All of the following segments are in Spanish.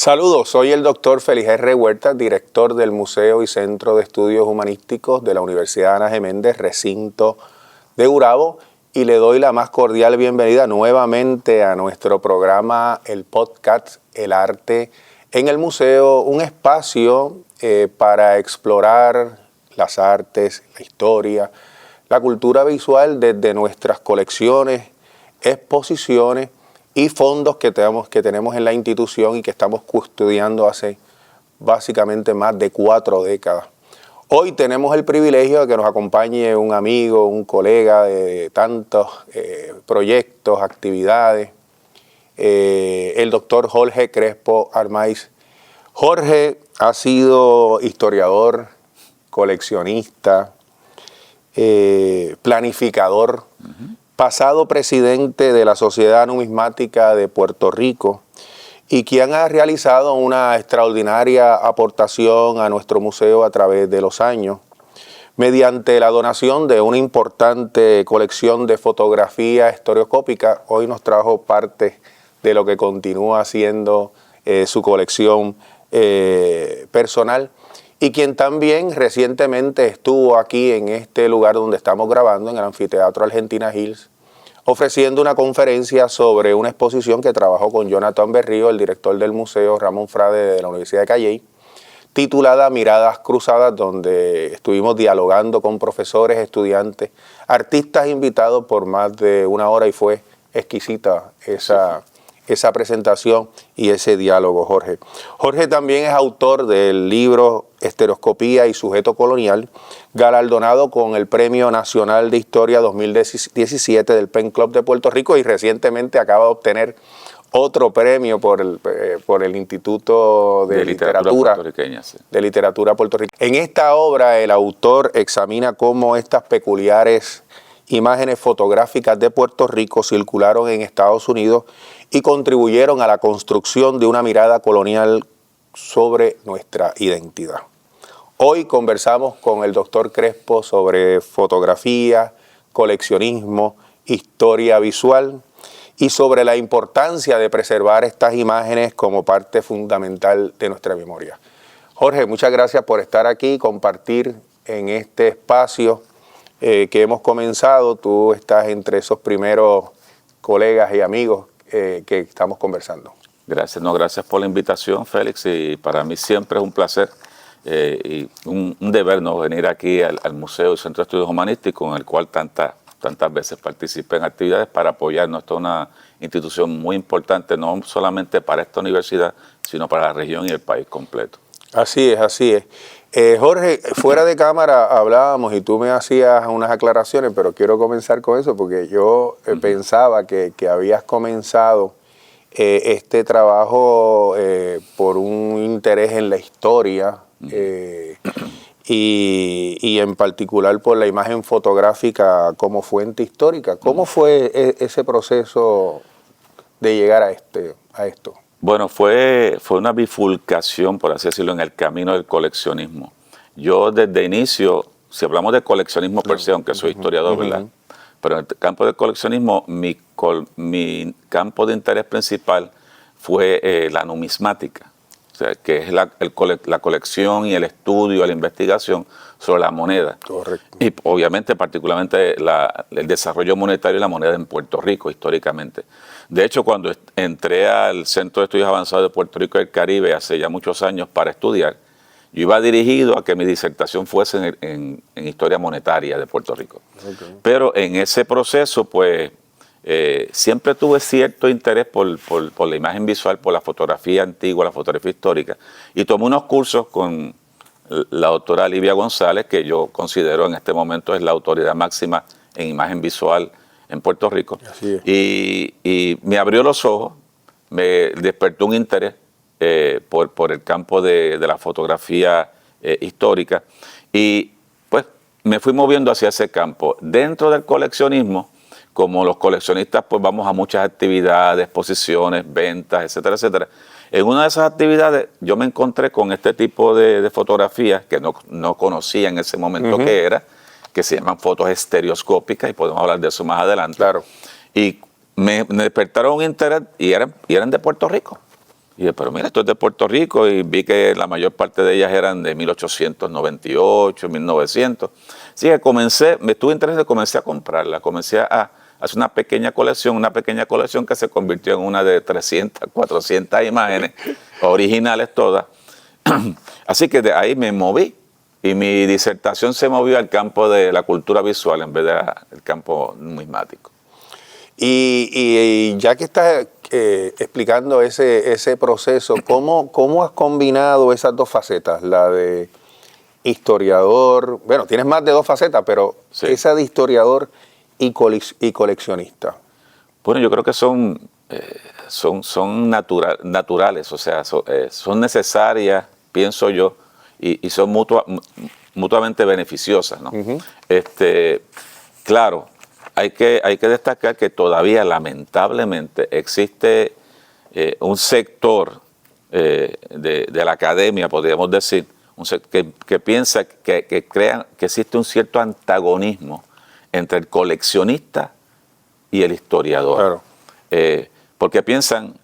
Saludos, soy el doctor Félix R. Huerta, director del Museo y Centro de Estudios Humanísticos de la Universidad Ana Geméndez, recinto de Gurabo, y le doy la más cordial bienvenida nuevamente a nuestro programa, el podcast El Arte en el Museo, un espacio para explorar las artes, la historia, la cultura visual desde nuestras colecciones, exposiciones y fondos que tenemos en la institución y que estamos custodiando hace básicamente más de 4 décadas. Hoy tenemos el privilegio de que nos acompañe un amigo, un colega de tantos proyectos, actividades, el doctor Jorge Crespo Armaiz. Jorge ha sido historiador, coleccionista, planificador, pasado presidente de la Sociedad Numismática de Puerto Rico y quien ha realizado una extraordinaria aportación a nuestro museo a través de los años, mediante la donación de una importante colección de fotografía estereoscópica. Hoy nos trajo parte de lo que continúa siendo su colección personal, y quien también recientemente estuvo aquí en este lugar donde estamos grabando, en el Anfiteatro Argentina Hills, ofreciendo una conferencia sobre una exposición que trabajó con Jonathan Berrío, el director del museo Ramón Frade de la Universidad de Calley, titulada Miradas Cruzadas, donde estuvimos dialogando con profesores, estudiantes, artistas invitados por más de 1 hora, y fue exquisita esa presentación y ese diálogo, Jorge. Jorge también es autor del libro Estereoscopía y Sujeto Colonial, galardonado con el Premio Nacional de Historia 2017 del Pen Club de Puerto Rico, y recientemente acaba de obtener otro premio por el Instituto de Literatura Puertorriqueña, sí. De Literatura Puertorriqueña. En esta obra el autor examina cómo estas peculiares imágenes fotográficas de Puerto Rico circularon en Estados Unidos y contribuyeron a la construcción de una mirada colonial sobre nuestra identidad. Hoy conversamos con el doctor Crespo sobre fotografía, coleccionismo, historia visual y sobre la importancia de preservar estas imágenes como parte fundamental de nuestra memoria. Jorge, muchas gracias por estar aquí y compartir en este espacio que hemos comenzado. Tú estás entre esos primeros colegas y amigos que estamos conversando. Gracias por la invitación, Félix, y para mí siempre es un placer y un deber venir aquí al Museo y Centro de Estudios Humanísticos, en el cual tantas veces participé en actividades para apoyarnos. Esto es una institución muy importante, no solamente para esta universidad, sino para la región y el país completo. Así es, así es. Jorge, fuera de cámara hablábamos y tú me hacías unas aclaraciones, pero quiero comenzar con eso porque yo pensaba que habías comenzado este trabajo por un interés en la historia y en particular por la imagen fotográfica como fuente histórica. ¿Cómo fue ese proceso de llegar a esto? Bueno, fue una bifurcación, por así decirlo, en el camino del coleccionismo. Yo desde inicio, si hablamos de coleccionismo per se, aunque soy historiador, ¿verdad? Pero en el campo del coleccionismo, mi campo de interés principal fue la numismática, o sea, que es la colección y el estudio, la investigación sobre la moneda. Correcto. Y obviamente, particularmente, el desarrollo monetario de la moneda en Puerto Rico, históricamente. De hecho, cuando entré al Centro de Estudios Avanzados de Puerto Rico y el Caribe hace ya muchos años para estudiar, yo iba dirigido a que mi disertación fuese en historia monetaria de Puerto Rico. Okay. Pero en ese proceso, pues, siempre tuve cierto interés por la imagen visual, por la fotografía antigua, la fotografía histórica, y tomé unos cursos con la doctora Livia González, que yo considero en este momento es la autoridad máxima en imagen visual en Puerto Rico. Así es. Y me abrió los ojos, me despertó un interés por el campo de la fotografía histórica, y pues me fui moviendo hacia ese campo. Dentro del coleccionismo, como los coleccionistas, pues vamos a muchas actividades, exposiciones, ventas, etcétera, etcétera. En una de esas actividades yo me encontré con este tipo de fotografías que no conocía en ese momento qué era, que se llaman fotos estereoscópicas, y podemos hablar de eso más adelante. Claro. Y me despertaron un interés, y eran de Puerto Rico. Y dije, pero mira, esto es de Puerto Rico, y vi que la mayor parte de ellas eran de 1898, 1900. Así que me estuve interesado y comencé a comprarla, comencé a hacer una pequeña colección que se convirtió en una de 300, 400 imágenes originales todas. Así que de ahí me moví y mi disertación se movió al campo de la cultura visual en vez del campo numismático. Y ya que estás explicando ese proceso, ¿cómo has combinado esas dos facetas? La de historiador, bueno, tienes más de dos facetas, pero sí, esa de historiador y coleccionista. Bueno, yo creo que son naturales, o sea, son necesarias, pienso yo, y son mutuamente beneficiosas, ¿no? Uh-huh. Claro, hay que destacar que todavía lamentablemente existe un sector de la academia, podríamos decir, que piensa que existe un cierto antagonismo entre el coleccionista y el historiador. Claro. Porque piensan,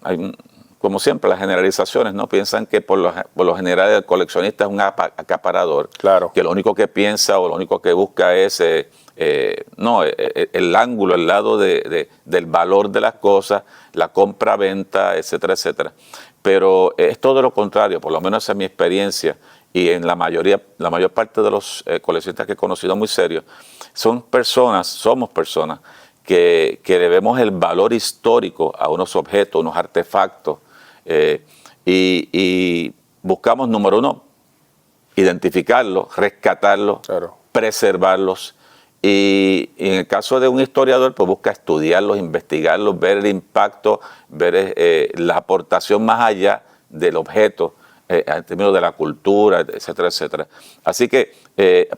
como siempre las generalizaciones, ¿no? Piensan que por lo general el coleccionista es un acaparador, claro, que lo único que piensa o lo único que busca es el ángulo, el lado del valor de las cosas, la compra-venta, etcétera, etcétera. Pero es todo lo contrario, por lo menos esa es mi experiencia, y en la mayor parte de los coleccionistas que he conocido muy serios, somos personas que le vemos el valor histórico a unos objetos, unos artefactos, y buscamos, número uno, identificarlos, rescatarlos, claro, preservarlos, y en el caso de un historiador, pues busca estudiarlos, investigarlos, ver el impacto, ver la aportación más allá del objeto, en términos de la cultura, etcétera, etcétera. Así que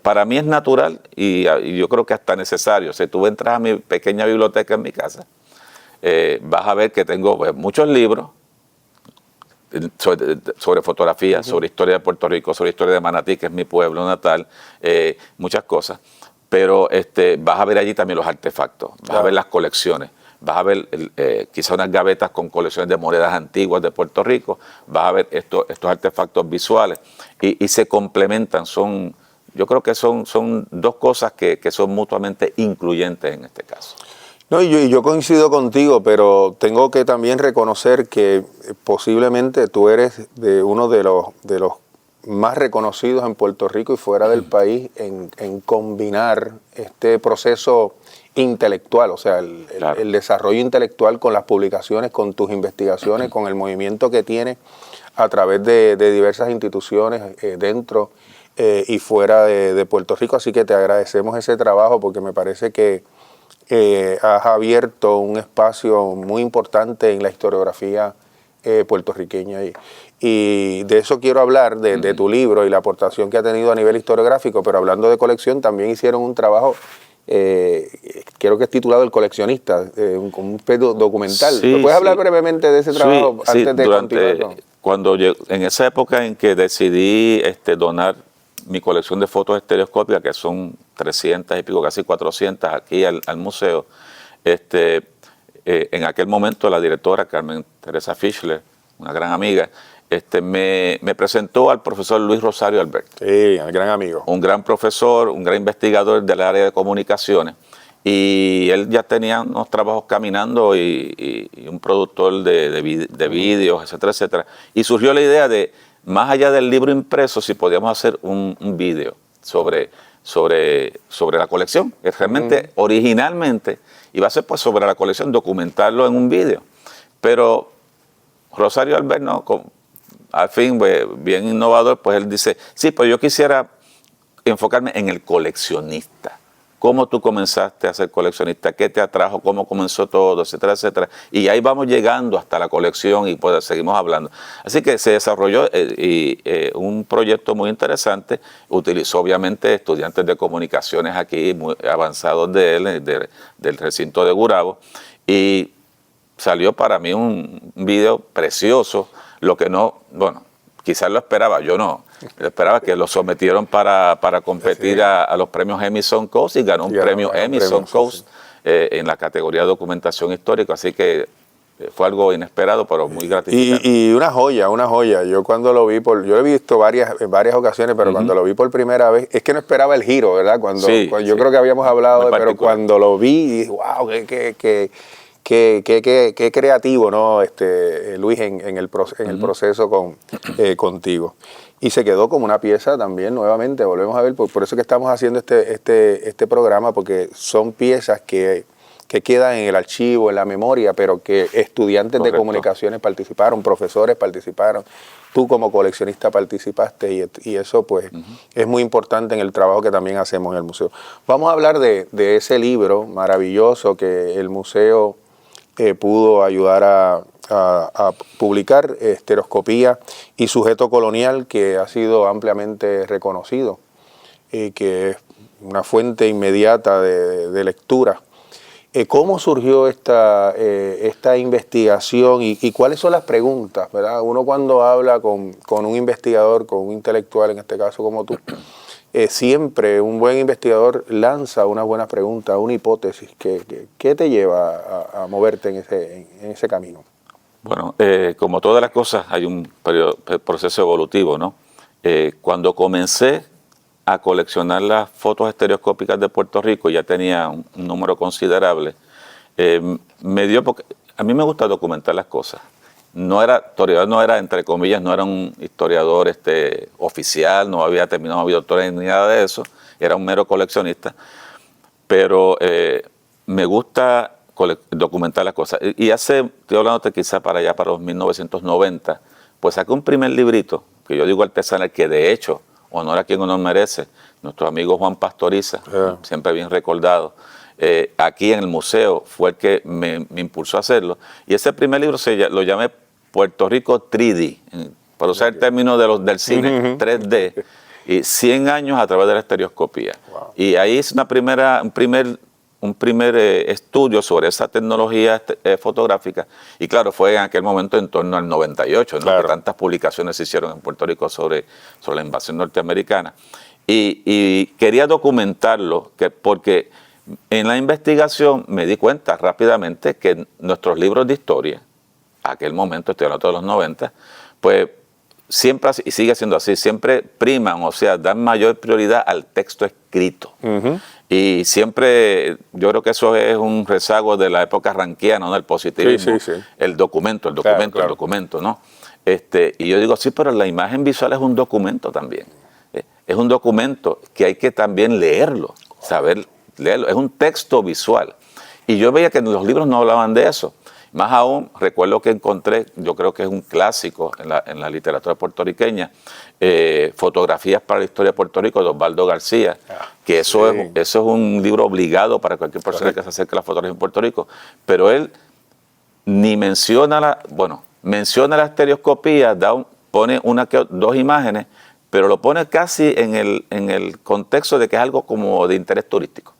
para mí es natural y yo creo que hasta necesario. Si tú entras a mi pequeña biblioteca en mi casa, vas a ver que tengo muchos libros sobre fotografía, uh-huh, sobre historia de Puerto Rico, sobre historia de Manatí, que es mi pueblo natal, muchas cosas. Pero vas a ver allí también los artefactos, vas a ver las colecciones, vas a ver quizá unas gavetas con colecciones de monedas antiguas de Puerto Rico, vas a ver estos artefactos visuales y se complementan. Yo creo que son dos cosas que son mutuamente incluyentes en este caso. No, yo coincido contigo, pero tengo que también reconocer que posiblemente tú eres de uno de los más reconocidos en Puerto Rico y fuera del país en combinar este proceso intelectual, o sea, claro, el desarrollo intelectual con las publicaciones, con tus investigaciones, con el movimiento que tienes a través de diversas instituciones dentro y fuera de Puerto Rico. Así que te agradecemos ese trabajo porque me parece que has abierto un espacio muy importante en la historiografía puertorriqueña. Y de eso quiero hablar, de tu libro y la aportación que ha tenido a nivel historiográfico, pero hablando de colección, también hicieron un trabajo, creo que es titulado El Coleccionista, un documental. Sí, ¿puedes hablar brevemente de ese trabajo antes de continuar? En esa época en que decidí donar mi colección de fotos estereoscópicas, que son 300 y pico, casi 400, aquí al museo, en aquel momento la directora Carmen Teresa Fischler, una gran amiga, me presentó al profesor Luis Rosario Albert. Sí, el gran amigo. Un gran profesor, un gran investigador del área de comunicaciones. Y él ya tenía unos trabajos caminando y un productor de vídeos, etcétera, etcétera. Y surgió la idea de, más allá del libro impreso, si podíamos hacer un vídeo sobre la colección. Que realmente, originalmente, iba a ser pues sobre la colección, documentarlo en un vídeo. Pero Rosario Albert, no, al fin, bien innovador, pues él dice, sí, pues yo quisiera enfocarme en el coleccionista. ¿Cómo tú comenzaste a ser coleccionista? ¿Qué te atrajo? ¿Cómo comenzó todo? Etcétera, etcétera. Y ahí vamos llegando hasta la colección y pues seguimos hablando. Así que se desarrolló un proyecto muy interesante. Utilizó obviamente estudiantes de comunicaciones aquí, muy avanzados de él, del recinto de Gurabo. Y salió para mí un video precioso. Lo que no, bueno, quizás lo esperaba, yo no. Esperaba que lo sometieron para competir a los premios Emmy Son Coast y ganó un premio Emmy Son Coast en la categoría de documentación histórica. Así que Fue algo inesperado, pero muy gratificante. Y una joya. Yo cuando lo vi, yo lo he visto en varias ocasiones, pero cuando lo vi por primera vez, es que no esperaba el giro, ¿verdad? Cuando yo creo que habíamos hablado, pero cuando lo vi, dije, wow, qué creativo, ¿no? Luis, en el proceso contigo. Y se quedó como una pieza también, nuevamente, volvemos a ver, por eso que estamos haciendo este programa, porque son piezas que quedan en el archivo, en la memoria, pero que estudiantes de comunicaciones participaron, profesores participaron, tú como coleccionista participaste, y eso pues es muy importante en el trabajo que también hacemos en el museo. Vamos a hablar de ese libro maravilloso que el museo pudo ayudar a publicar, Estereoscopía y Sujeto Colonial, que ha sido ampliamente reconocido, que es una fuente inmediata de lectura. ¿Cómo surgió esta investigación y cuáles son las preguntas, ¿verdad? Uno cuando habla con un investigador, con un intelectual, en este caso como tú, siempre un buen investigador lanza unas buenas preguntas, una hipótesis. ¿Qué te lleva a moverte en ese camino? Bueno, como todas las cosas, hay un proceso evolutivo, ¿no? Cuando comencé a coleccionar las fotos estereoscópicas de Puerto Rico, ya tenía un número considerable, me dio, porque a mí me gusta documentar las cosas. Historiador no era, entre comillas, no era un historiador oficial, no había terminado mi doctorado ni nada de eso, era un mero coleccionista, pero me gusta documentar las cosas. Y estoy hablando quizá para allá, para los 1990, pues saqué un primer librito, que yo digo artesanal, que de hecho, honor a quien honor merece, nuestro amigo Juan Pastoriza, siempre bien recordado, aquí en el museo fue el que me impulsó a hacerlo. Y ese primer libro lo llamé Puerto Rico 3D, para usar el término del cine 3D, y 100 años a través de la estereoscopía. Wow. Y ahí es un primer estudio sobre esa tecnología fotográfica, y claro, fue en aquel momento en torno al 98, ¿no? Claro. Que tantas publicaciones se hicieron en Puerto Rico sobre la invasión norteamericana, y quería documentarlo, porque en la investigación me di cuenta rápidamente que nuestros libros de historia, aquel momento, estoy hablando de los 90, pues siempre, y sigue siendo así, siempre priman, o sea, dan mayor prioridad al texto escrito. Y siempre, yo creo que eso es un rezago de la época ranquiana, ¿no? Del positivismo. Sí. El documento, ¿no? Y yo digo, sí, pero la imagen visual es un documento también. Es un documento que hay que también leerlo, saber leerlo. Es un texto visual. Y yo veía que los libros no hablaban de eso. Más aún, recuerdo que encontré, yo creo que es un clásico en la literatura puertorriqueña, Fotografías para la Historia de Puerto Rico, de Osvaldo García, que eso es un libro obligado para cualquier persona que se acerque a la fotografía en Puerto Rico, pero él ni menciona menciona la estereoscopía, pone dos imágenes, pero lo pone casi en el contexto de que es algo como de interés turístico,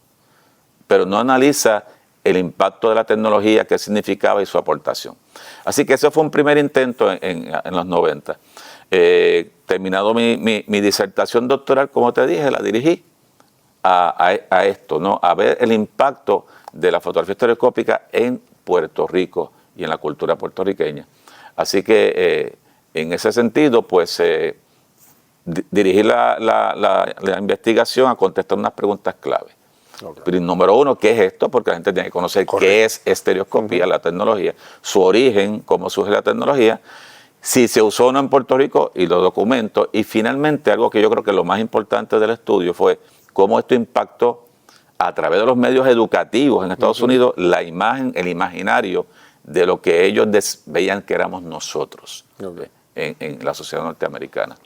pero no analiza el impacto de la tecnología, qué significaba y su aportación. Así que ese fue un primer intento en los 90. Terminado mi disertación doctoral, como te dije, la dirigí a esto, ¿no? A ver el impacto de la fotografía estereoscópica en Puerto Rico y en la cultura puertorriqueña. Así que en ese sentido, pues dirigí la investigación a contestar unas preguntas clave. Okay. Pero número uno, ¿qué es esto? Porque la gente tiene que conocer qué es estereoscopía, la tecnología, su origen, cómo surge la tecnología, si se usó o no en Puerto Rico y los documentos. Y finalmente, algo que yo creo que lo más importante del estudio fue cómo esto impactó a través de los medios educativos en Estados Unidos la imagen, el imaginario de lo que ellos veían que éramos nosotros en la sociedad norteamericana.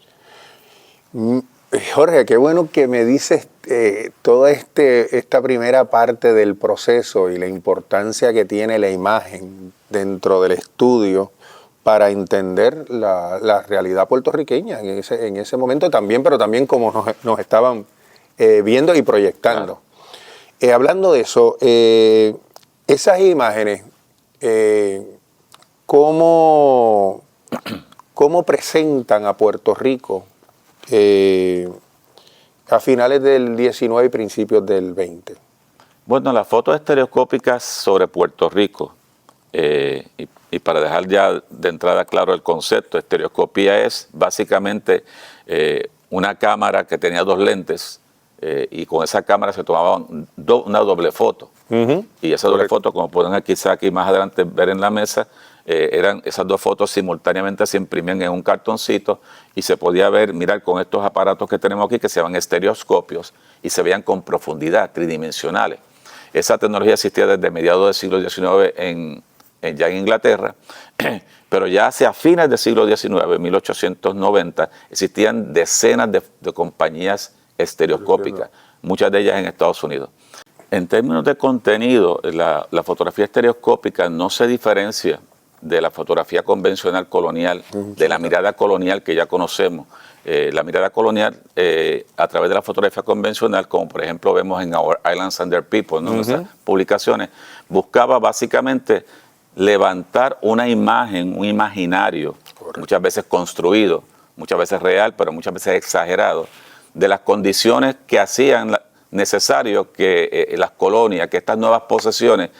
Jorge, qué bueno que me dices toda esta primera parte del proceso y la importancia que tiene la imagen dentro del estudio para entender la realidad puertorriqueña en ese momento también, pero también como nos estaban viendo y proyectando. Claro. Hablando de eso, esas imágenes, ¿cómo presentan a Puerto Rico a finales del 19 y principios del 20? Bueno, las fotos estereoscópicas sobre Puerto Rico Y para dejar ya de entrada claro el concepto, estereoscopía es básicamente una cámara que tenía dos lentes y con esa cámara se tomaba una doble foto. Y esa doble foto, como pueden quizá aquí más adelante ver en la mesa, eran esas dos fotos simultáneamente se imprimían en un cartoncito y se podía mirar con estos aparatos que tenemos aquí que se llaman estereoscopios y se veían con profundidad, tridimensionales. Esa tecnología existía desde mediados del siglo XIX ya en Inglaterra, pero ya hacia fines del siglo XIX, 1890, existían decenas de compañías estereoscópicas, muchas de ellas en Estados Unidos. En términos de contenido, la fotografía estereoscópica no se diferencia de la fotografía convencional colonial, de la mirada colonial que ya conocemos. La mirada colonial a través de la fotografía convencional, como por ejemplo vemos en Our Islands and Their People, ¿no? Nuestras publicaciones, buscaba básicamente levantar una imagen, un imaginario, muchas veces construido, muchas veces real, pero muchas veces exagerado, de las condiciones que hacían necesario que las colonias, que estas nuevas posesiones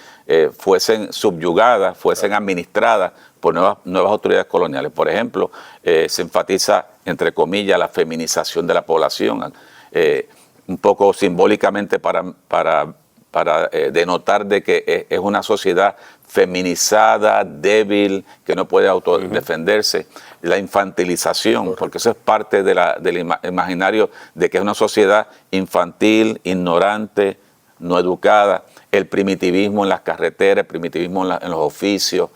fuesen subyugadas, fuesen administradas por nuevas autoridades coloniales. Por ejemplo, se enfatiza, entre comillas, la feminización de la población, un poco simbólicamente para denotar de que es una sociedad feminizada, débil, que no puede autodefenderse. La infantilización, porque eso es parte del imaginario de que es una sociedad infantil, ignorante, no educada. El primitivismo en las carreteras, el primitivismo en los oficios.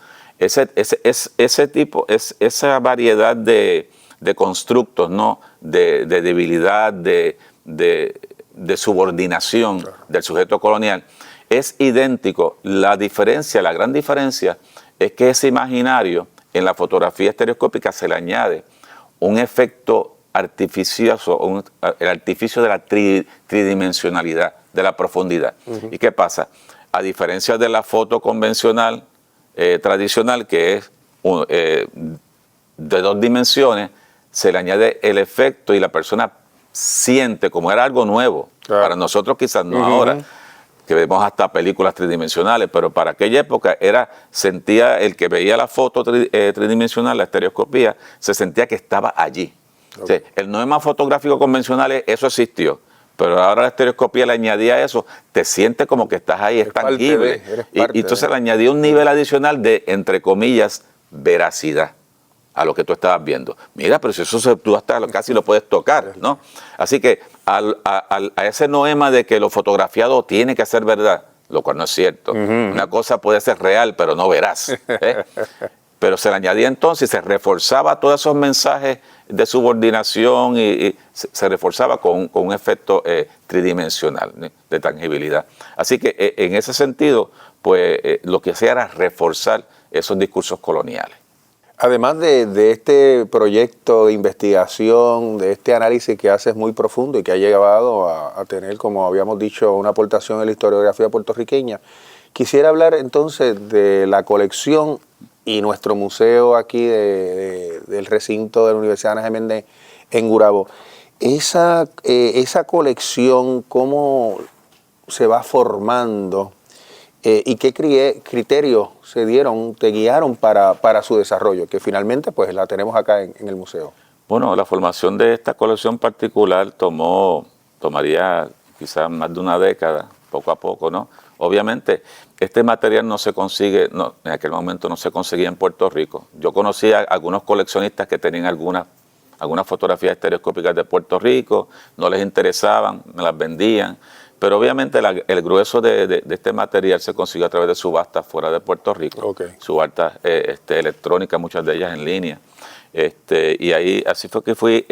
Esa variedad de constructos, ¿no? de debilidad, de subordinación del sujeto colonial, es idéntico. La gran diferencia es que ese imaginario en la fotografía estereoscópica se le añade un efecto artificioso, el artificio de la tridimensionalidad, de la profundidad. ¿Y qué pasa? A diferencia de la foto convencional, tradicional, que es de dos dimensiones, se le añade el efecto y la persona siente como era algo nuevo. Para nosotros quizás no ahora, que vemos hasta películas tridimensionales, pero para aquella época sentía el que veía la foto tridimensional, la estereoscopía, se sentía que estaba allí. O sea, el noema fotográfico convencional, eso existió, pero ahora la estereoscopía le añadía eso, te sientes como que estás ahí, es tangible. Y entonces le añadía un nivel adicional de, entre comillas, veracidad a lo que tú estabas viendo. Mira, pero si eso tú hasta casi lo puedes tocar, ¿no? Así que a ese noema de que lo fotografiado tiene que ser verdad, lo cual no es cierto. Una cosa puede ser real, pero no verás. Pero se le añadía entonces, se reforzaba todos esos mensajes de subordinación y se reforzaba con un efecto tridimensional, ¿no? De tangibilidad. Así que en ese sentido, pues lo que hacía era reforzar esos discursos coloniales. Además de este proyecto de investigación, de este análisis que haces muy profundo y que ha llegado a tener, como habíamos dicho, una aportación en la historiografía puertorriqueña, quisiera hablar entonces de la colección y nuestro museo aquí del recinto de la Universidad Ana Geméndez en Gurabo. Esa colección, ¿cómo se va formando? ¿Y qué criterios te guiaron para su desarrollo? Que finalmente pues la tenemos acá en el museo. Bueno, la formación de esta colección particular tomaría quizás más de una década, poco a poco, ¿no? Obviamente, este material no se consigue, en aquel momento no se conseguía en Puerto Rico. Yo conocía a algunos coleccionistas que tenían algunas fotografías estereoscópicas de Puerto Rico, no les interesaban, me las vendían. Pero obviamente el grueso de este material se consiguió a través de subastas fuera de Puerto Rico, subastas electrónicas, muchas de ellas en línea. Y ahí así fue que fui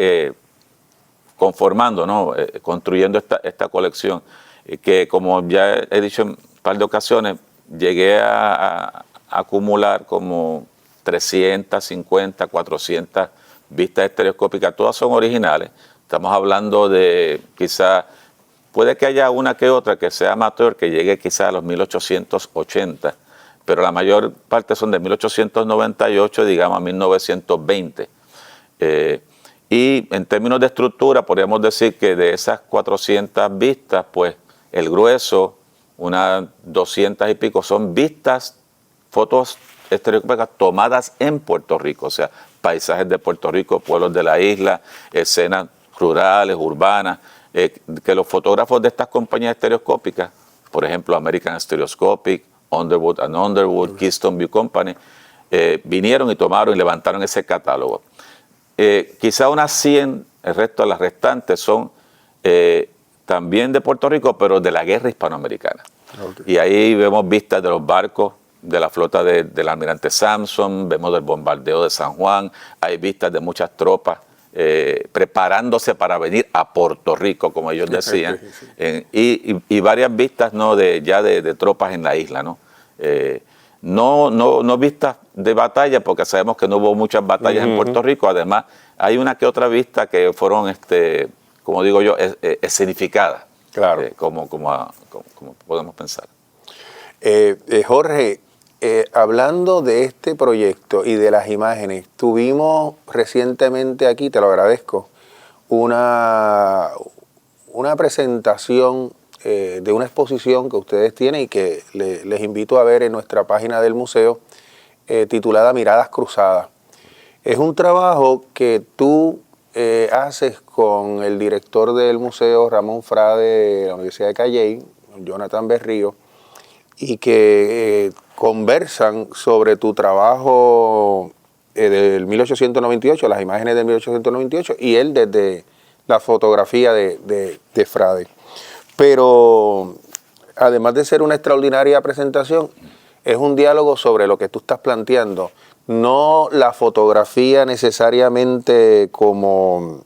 conformando, ¿no? Construyendo esta colección, que como ya he dicho en un par de ocasiones, llegué a acumular como 350, 400 vistas estereoscópicas, todas son originales. Estamos hablando de quizás... Puede que haya una que otra que sea amateur, que llegue quizás a los 1880, pero la mayor parte son de 1898, digamos, a 1920. Y en términos de estructura, podríamos decir que de esas 400 vistas, pues el grueso, unas 200 y pico, son vistas fotos estereoscópicas tomadas en Puerto Rico, o sea, paisajes de Puerto Rico, pueblos de la isla, escenas rurales, urbanas, que los fotógrafos de estas compañías estereoscópicas, por ejemplo, American Stereoscopic, Underwood and Underwood, Keystone View Company, vinieron y tomaron y levantaron ese catálogo. Quizá unas 100, el resto de las restantes son también de Puerto Rico, pero de la guerra hispanoamericana. Okay. Y ahí vemos vistas de los barcos de la flota del almirante Sampson, vemos del bombardeo de San Juan, hay vistas de muchas tropas preparándose para venir a Puerto Rico, como ellos decían, y varias vistas, ¿no?, de tropas en la isla, ¿no? No vistas de batalla, porque sabemos que no hubo muchas batallas en Puerto Rico. Además, hay una que otra vista que fueron, como digo yo, escenificadas, claro, como podemos pensar. Jorge, hablando de este proyecto y de las imágenes, tuvimos recientemente aquí, te lo agradezco, una presentación de una exposición que ustedes tienen y que les invito a ver en nuestra página del museo, titulada Miradas Cruzadas. Es un trabajo que tú haces con el director del museo, Ramón Frade, de la Universidad de Calley, Jonathan Berrío, y que conversan sobre tu trabajo del 1898, las imágenes del 1898, y él desde la fotografía de Frade. Pero además de ser una extraordinaria presentación, es un diálogo sobre lo que tú estás planteando, no la fotografía necesariamente como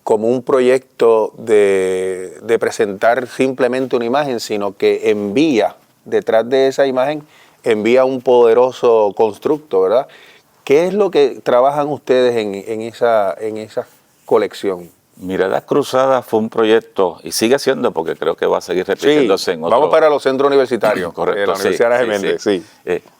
un proyecto de presentar simplemente una imagen, sino que envía, detrás de esa imagen, envía un poderoso constructo, ¿verdad? ¿Qué es lo que trabajan ustedes en esa colección? Miradas Cruzadas fue un proyecto, y sigue siendo, porque creo que va a seguir repitiéndose en otro... Vamos para los centros universitarios, correcto, la Universidad de Geméndez, sí.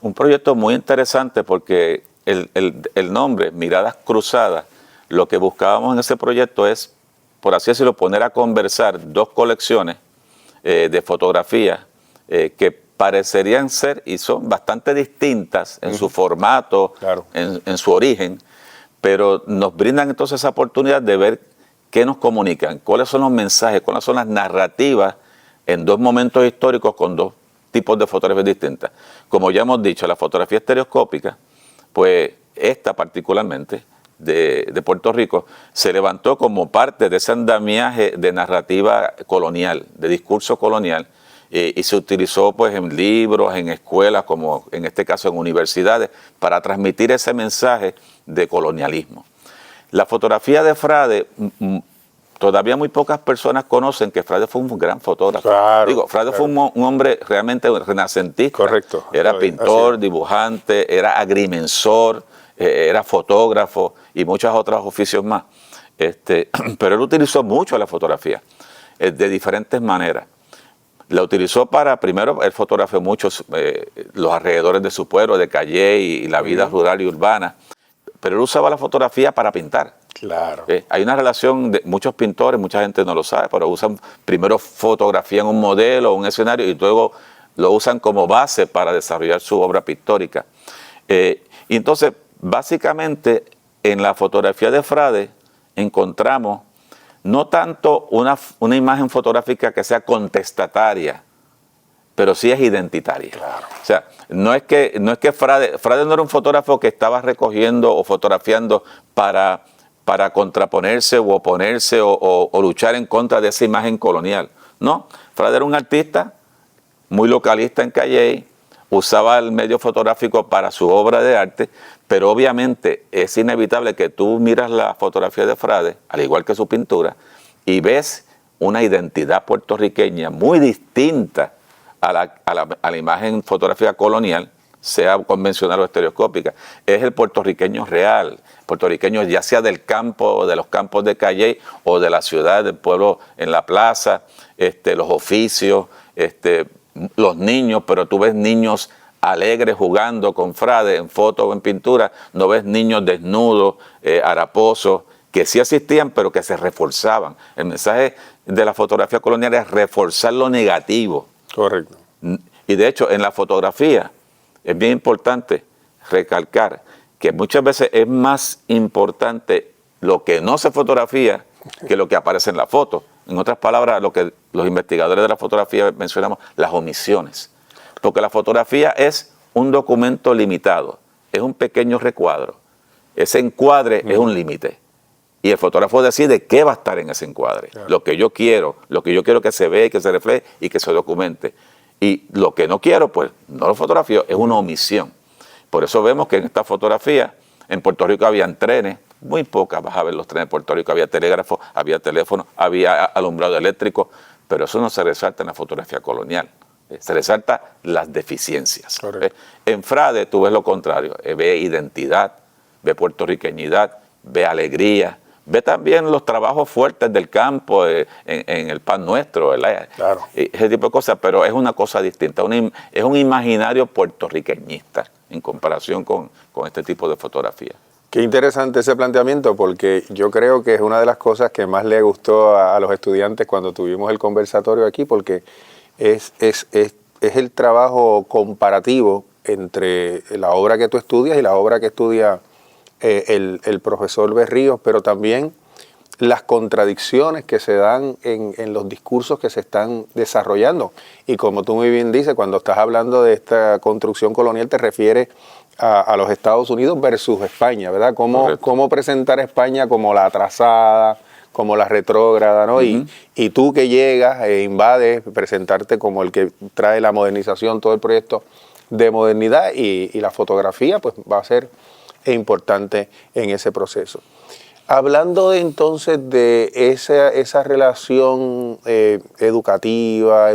Un proyecto muy interesante porque el nombre, Miradas Cruzadas, lo que buscábamos en ese proyecto es, por así decirlo, poner a conversar dos colecciones de fotografías que parecerían ser y son bastante distintas en su formato, claro, en su origen, pero nos brindan entonces esa oportunidad de ver qué nos comunican, cuáles son los mensajes, cuáles son las narrativas en dos momentos históricos con dos tipos de fotografías distintas. Como ya hemos dicho, la fotografía estereoscópica, pues esta particularmente de Puerto Rico, se levantó como parte de ese andamiaje de narrativa colonial, de discurso colonial, y se utilizó pues en libros, en escuelas, como en este caso en universidades, para transmitir ese mensaje de colonialismo. La fotografía de Frade, todavía muy pocas personas conocen que Frade fue un gran fotógrafo. Claro, digo, Frade fue un hombre realmente renacentista. Correcto. Era pintor, dibujante, era agrimensor, era fotógrafo y muchos otros oficios más. Pero él utilizó mucho la fotografía, de diferentes maneras. La utilizó para, primero, él fotografió muchos los alrededores de su pueblo, de Calley y la vida rural y urbana. Pero él usaba la fotografía para pintar. Claro. Hay una relación de muchos pintores, mucha gente no lo sabe, pero usan primero fotografían un modelo, un escenario, y luego lo usan como base para desarrollar su obra pictórica. Y entonces, básicamente, en la fotografía de Frade encontramos no tanto una imagen fotográfica que sea contestataria, pero sí es identitaria. Claro. O sea, no es que Frade no era un fotógrafo que estaba recogiendo o fotografiando para contraponerse o oponerse o luchar en contra de esa imagen colonial. No, Frade era un artista muy localista en Calley, usaba el medio fotográfico para su obra de arte, pero obviamente es inevitable que tú miras la fotografía de Frade, al igual que su pintura, y ves una identidad puertorriqueña muy distinta a la imagen fotográfica colonial, sea convencional o estereoscópica. Es el puertorriqueño real, puertorriqueño ya sea del campo, de los campos de Calley o de la ciudad, del pueblo en la plaza, los oficios, los niños, pero tú ves niños alegres jugando con Frade en foto o en pintura, no ves niños desnudos, haraposos, que sí existían, pero que se reforzaban. El mensaje de la fotografía colonial es reforzar lo negativo. Correcto. Y de hecho, en la fotografía, es bien importante recalcar que muchas veces es más importante lo que no se fotografía que lo que aparece en la foto. En otras palabras, lo que los investigadores de la fotografía mencionamos, las omisiones. Porque la fotografía es un documento limitado, es un pequeño recuadro. Ese encuadre es un límite. Y el fotógrafo decide qué va a estar en ese encuadre. Claro. Lo que yo quiero que se vea, que se refleje y que se documente. Y lo que no quiero, pues no lo fotografío, es una omisión. Por eso vemos que en esta fotografía, en Puerto Rico habían trenes, muy pocas vas a ver los trenes de Puerto Rico, había telégrafo, había teléfono, había alumbrado eléctrico, pero eso no se resalta en la fotografía colonial. Se resalta las deficiencias. En Frade tú ves lo contrario, ve identidad, ve puertorriqueñidad, ve alegría, ve también los trabajos fuertes del campo en el pan nuestro, ¿verdad? Claro. Ese tipo de cosas, pero es una cosa distinta, es un imaginario puertorriqueñista en comparación con este tipo de fotografía. Qué interesante ese planteamiento, porque yo creo que es una de las cosas que más le gustó a los estudiantes cuando tuvimos el conversatorio aquí, porque es el trabajo comparativo entre la obra que tú estudias y la obra que estudia el profesor Berríos, pero también las contradicciones que se dan en los discursos que se están desarrollando. Y como tú muy bien dices, cuando estás hablando de esta construcción colonial te refieres a los Estados Unidos versus España, ¿verdad? Cómo presentar a España como la atrasada, como la retrógrada, ¿no? Uh-huh. Y tú que llegas e invades, presentarte como el que trae la modernización, todo el proyecto de modernidad y la fotografía, pues va a ser importante en ese proceso. Hablando entonces de esa relación educativa,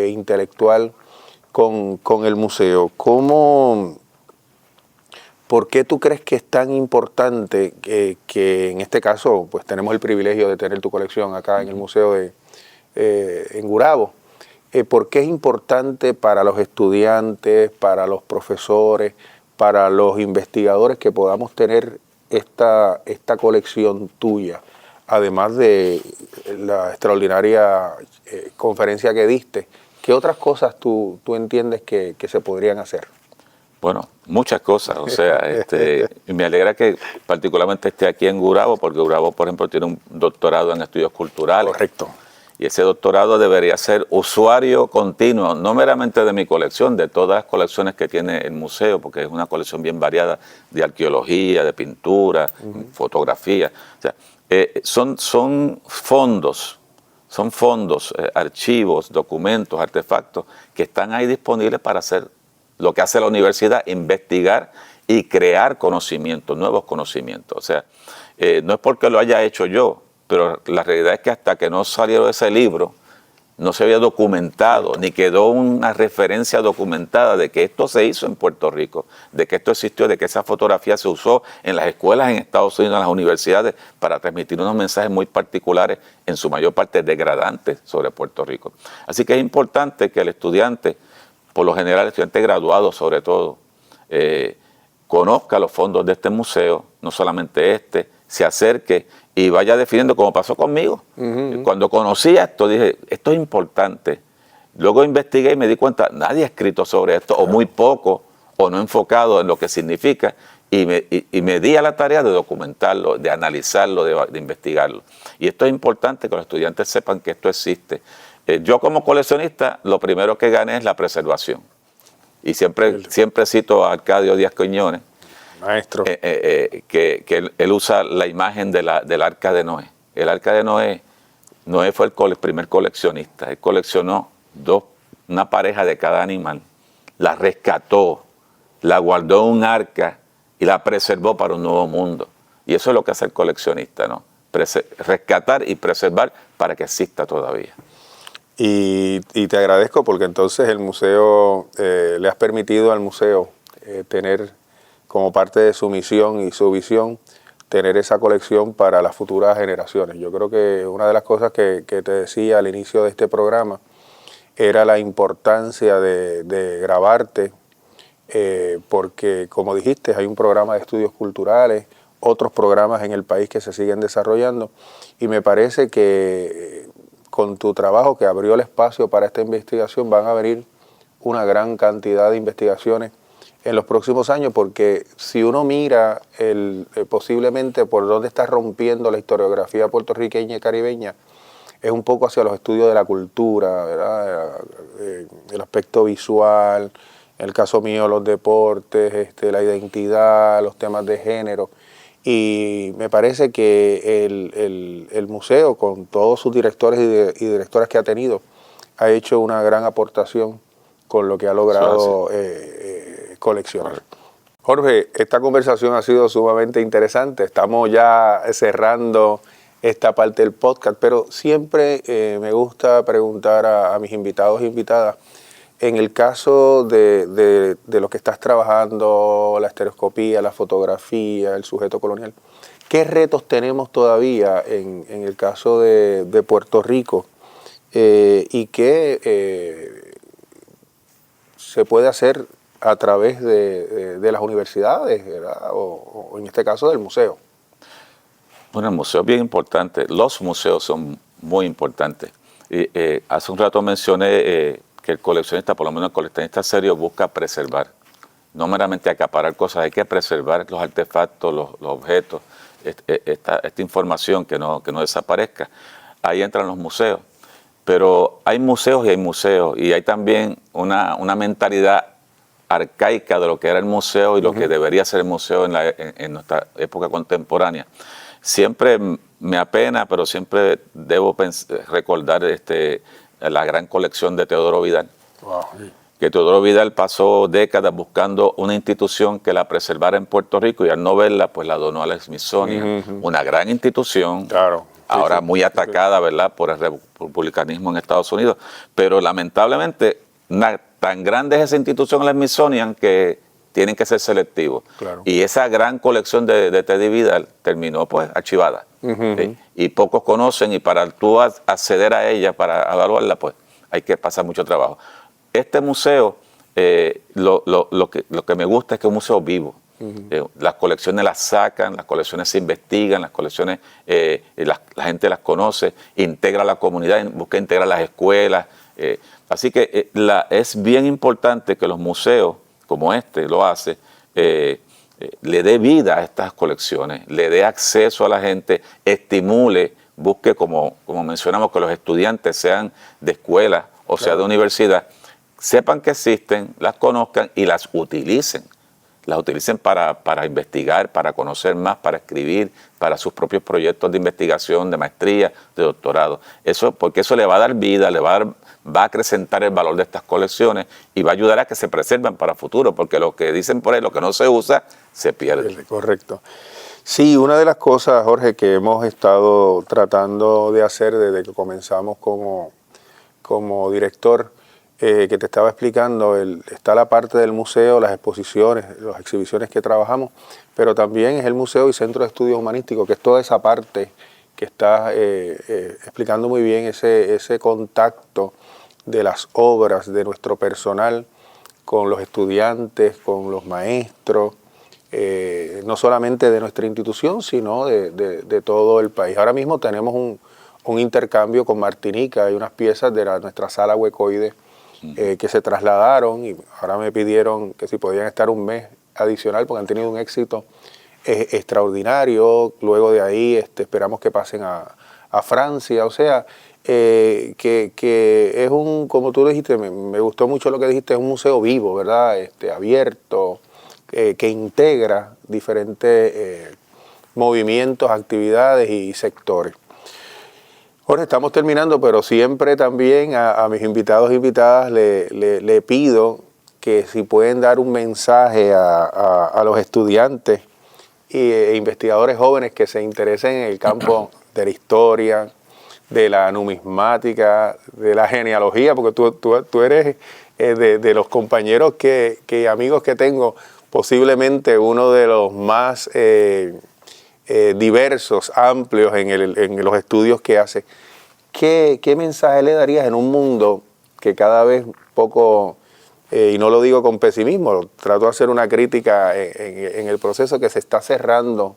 intelectual con el museo, ¿por qué tú crees que es tan importante que en este caso pues tenemos el privilegio de tener tu colección acá en el museo en Gurabo? ¿Por qué es importante para los estudiantes, para los profesores, para los investigadores que podamos tener esta colección tuya, además de la extraordinaria conferencia que diste? ¿Qué otras cosas tú entiendes que se podrían hacer? Bueno, muchas cosas, o sea, me alegra que particularmente esté aquí en Gurabo, porque Gurabo, por ejemplo, tiene un doctorado en estudios culturales. Correcto. Y ese doctorado debería ser usuario continuo, no meramente de mi colección, de todas las colecciones que tiene el museo, porque es una colección bien variada de arqueología, de pintura, fotografía. O sea, son fondos, archivos, documentos, artefactos que están ahí disponibles para hacer lo que hace la universidad, investigar y crear conocimientos, nuevos conocimientos. O sea, no es porque lo haya hecho yo, pero la realidad es que hasta que no salió ese libro, no se había documentado, ni quedó una referencia documentada de que esto se hizo en Puerto Rico, de que esto existió, de que esa fotografía se usó en las escuelas en Estados Unidos, en las universidades, para transmitir unos mensajes muy particulares, en su mayor parte degradantes, sobre Puerto Rico. Así que es importante que el estudiante, por lo general el estudiante graduado sobre todo, conozca los fondos de este museo, no solamente se acerque y vaya definiendo, como pasó conmigo. Uh-huh. Cuando conocí esto, dije, esto es importante. Luego investigué y me di cuenta, nadie ha escrito sobre esto, o muy poco, o no enfocado en lo que significa, y me di a la tarea de documentarlo, de analizarlo, de investigarlo. Y esto es importante que los estudiantes sepan que esto existe. Yo como coleccionista, lo primero que gané es la preservación. Y siempre cito a Arcadio Díaz Quiñones, maestro, que él usa la imagen del Arca de Noé. El Arca de Noé fue el primer coleccionista. Él coleccionó una pareja de cada animal, la rescató, la guardó en un arca y la preservó para un nuevo mundo. Y eso es lo que hace el coleccionista, ¿no? Rescatar y preservar para que exista todavía. Y te agradezco porque entonces el museo, le has permitido al museo tener como parte de su misión y su visión, tener esa colección para las futuras generaciones. Yo creo que una de las cosas que te decía al inicio de este programa era la importancia de grabarte, porque como dijiste, hay un programa de estudios culturales, otros programas en el país que se siguen desarrollando, y me parece que con tu trabajo que abrió el espacio para esta investigación van a venir una gran cantidad de investigaciones en los próximos años, porque si uno mira posiblemente por dónde está rompiendo la historiografía puertorriqueña y caribeña, es un poco hacia los estudios de la cultura, ¿verdad? El aspecto visual, en el caso mío los deportes, la identidad, los temas de género. Y me parece que el museo, con todos sus directores y directoras que ha tenido, ha hecho una gran aportación con lo que ha logrado coleccionar. Jorge, esta conversación ha sido sumamente interesante. Estamos ya cerrando esta parte del podcast, pero siempre me gusta preguntar a mis invitados e invitadas, en el caso de lo que estás trabajando, la estereoscopía, la fotografía, el sujeto colonial, ¿qué retos tenemos todavía en el caso de Puerto Rico y qué se puede hacer a través de las universidades, ¿verdad? O en este caso del museo? Bueno, el museo es bien importante. Los museos son muy importantes. Y, hace un rato mencioné que el coleccionista, por lo menos el coleccionista serio, busca preservar. No meramente acaparar cosas, hay que preservar los artefactos, los objetos, esta información que no desaparezca. Ahí entran los museos. Pero hay museos y hay también una mentalidad arcaica de lo que era el museo y lo que debería ser el museo en nuestra época contemporánea. Siempre me apena, pero siempre debo recordar la gran colección de Teodoro Vidal. Wow. Que Teodoro Vidal pasó décadas buscando una institución que la preservara en Puerto Rico y al no verla, pues la donó al Smithsonian, una gran institución. Claro. Ahora muy atacada, ¿verdad?, por el republicanismo en Estados Unidos. Pero lamentablemente, tan grande es esa institución, el Smithsonian, que tienen que ser selectivos. Claro. Y esa gran colección de Teddy Vidal terminó, pues, archivada. ¿Sí? Y pocos conocen, y para tú acceder a ella, para evaluarla, pues, hay que pasar mucho trabajo. Este museo, lo que me gusta es que es un museo vivo. Las colecciones las sacan, las colecciones se investigan, las colecciones la gente las conoce, integra a la comunidad, busca integrar las escuelas. Así que es bien importante que los museos, como este lo hace, le dé vida a estas colecciones, le dé acceso a la gente, estimule, busque, como mencionamos, que los estudiantes sean de escuela o sea de universidad, sepan que existen, las conozcan y las utilicen. Las utilicen para investigar, para conocer más, para escribir, para sus propios proyectos de investigación, de maestría, de doctorado. Porque eso le va a dar vida, va a acrecentar el valor de estas colecciones y va a ayudar a que se preserven para el futuro, porque lo que dicen por ahí, lo que no se usa, se pierde. Correcto. Sí, una de las cosas, Jorge, que hemos estado tratando de hacer desde que comenzamos como director, que te estaba explicando, está la parte del museo, las exposiciones, las exhibiciones que trabajamos, pero también es el museo y centro de estudios humanísticos, que es toda esa parte que está explicando muy bien, ese contacto de las obras de nuestro personal con los estudiantes, con los maestros, no solamente de nuestra institución, sino de todo el país. Ahora mismo tenemos un intercambio con Martinica, hay unas piezas de nuestra sala huecoide que se trasladaron y ahora me pidieron que si podían estar un mes adicional porque han tenido un éxito extraordinario. Luego de ahí esperamos que pasen a Francia. O sea, que es como tú dijiste, me gustó mucho lo que dijiste, es un museo vivo, ¿verdad? Abierto, que integra diferentes movimientos, actividades y sectores. Jorge, estamos terminando, pero siempre también a mis invitados e invitadas le pido que si pueden dar un mensaje a los estudiantes e investigadores jóvenes que se interesen en el campo de la historia, de la numismática, de la genealogía, porque tú eres de los compañeros amigos que tengo, posiblemente uno de los más diversos, amplios en los estudios que hace. ¿Qué mensaje le darías en un mundo que cada vez poco, y no lo digo con pesimismo, trato de hacer una crítica en el proceso, que se está cerrando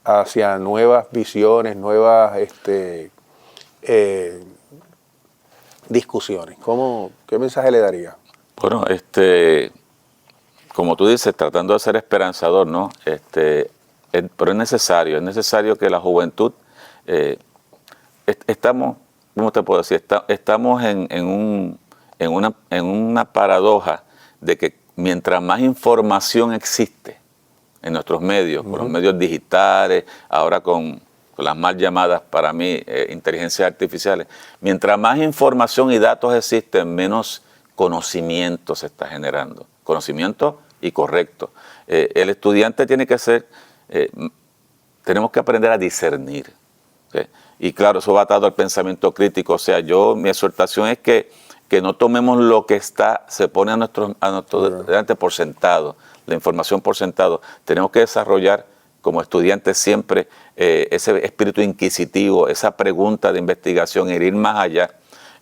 hacia nuevas visiones, nuevas discusiones? ¿Qué mensaje le daría? Bueno, como tú dices, tratando de ser esperanzador, ¿no? Pero es necesario que la juventud, estamos, ¿cómo te puedo decir? Estamos en una paradoja de que mientras más información existe en nuestros medios, con los medios digitales, ahora con las mal llamadas para mí inteligencias artificiales, mientras más información y datos existen, menos conocimiento se está generando. Conocimiento y correcto. El estudiante tiene que ser, tenemos que aprender a discernir. ¿Sí? Y claro, eso va atado al pensamiento crítico. O sea, mi exhortación es que no tomemos lo que se pone a nuestro delante por sentado, la información por sentado. Tenemos que desarrollar como estudiantes siempre ese espíritu inquisitivo, esa pregunta de investigación, ir más allá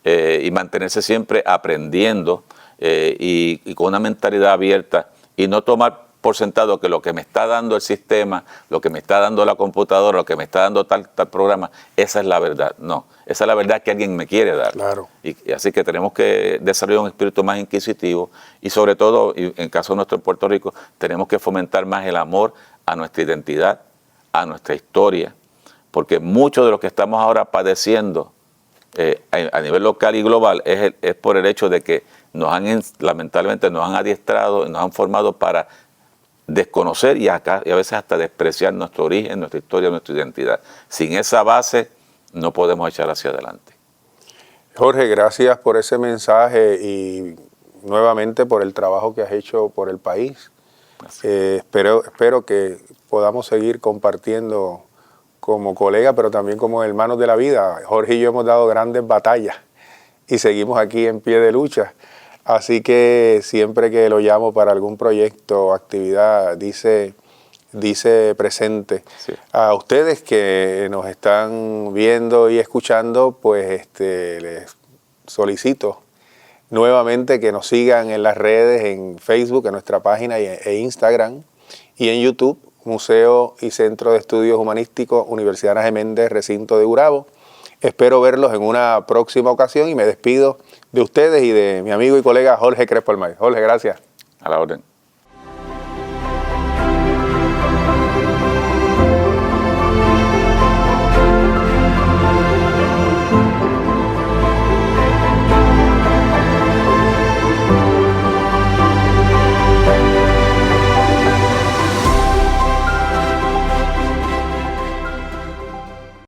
y mantenerse siempre aprendiendo y con una mentalidad abierta y no tomar por sentado que lo que me está dando el sistema, lo que me está dando la computadora, lo que me está dando tal programa, esa es la verdad. No, esa es la verdad que alguien me quiere dar. Claro. Y así que tenemos que desarrollar un espíritu más inquisitivo y sobre todo, y en el caso nuestro en Puerto Rico, tenemos que fomentar más el amor a nuestra identidad, a nuestra historia, porque mucho de lo que estamos ahora padeciendo a nivel local y global es por el hecho de que lamentablemente nos han adiestrado, nos han formado para desconocer y a veces hasta despreciar nuestro origen, nuestra historia, nuestra identidad. Sin esa base no podemos echar hacia adelante. Jorge, gracias por ese mensaje y nuevamente por el trabajo que has hecho por el país. Espero que podamos seguir compartiendo como colega, pero también como hermanos de la vida. Jorge y yo hemos dado grandes batallas y seguimos aquí en pie de lucha. Así que siempre que lo llamo para algún proyecto o actividad, dice presente. Sí. A ustedes que nos están viendo y escuchando, pues les solicito nuevamente que nos sigan en las redes, en Facebook, en nuestra página e Instagram, y en YouTube, Museo y Centro de Estudios Humanísticos, Universidad Ana Geméndez, Recinto de Gurabo. Espero verlos en una próxima ocasión y me despido de ustedes y de mi amigo y colega Jorge Crespo Almay. Jorge, gracias. A la orden.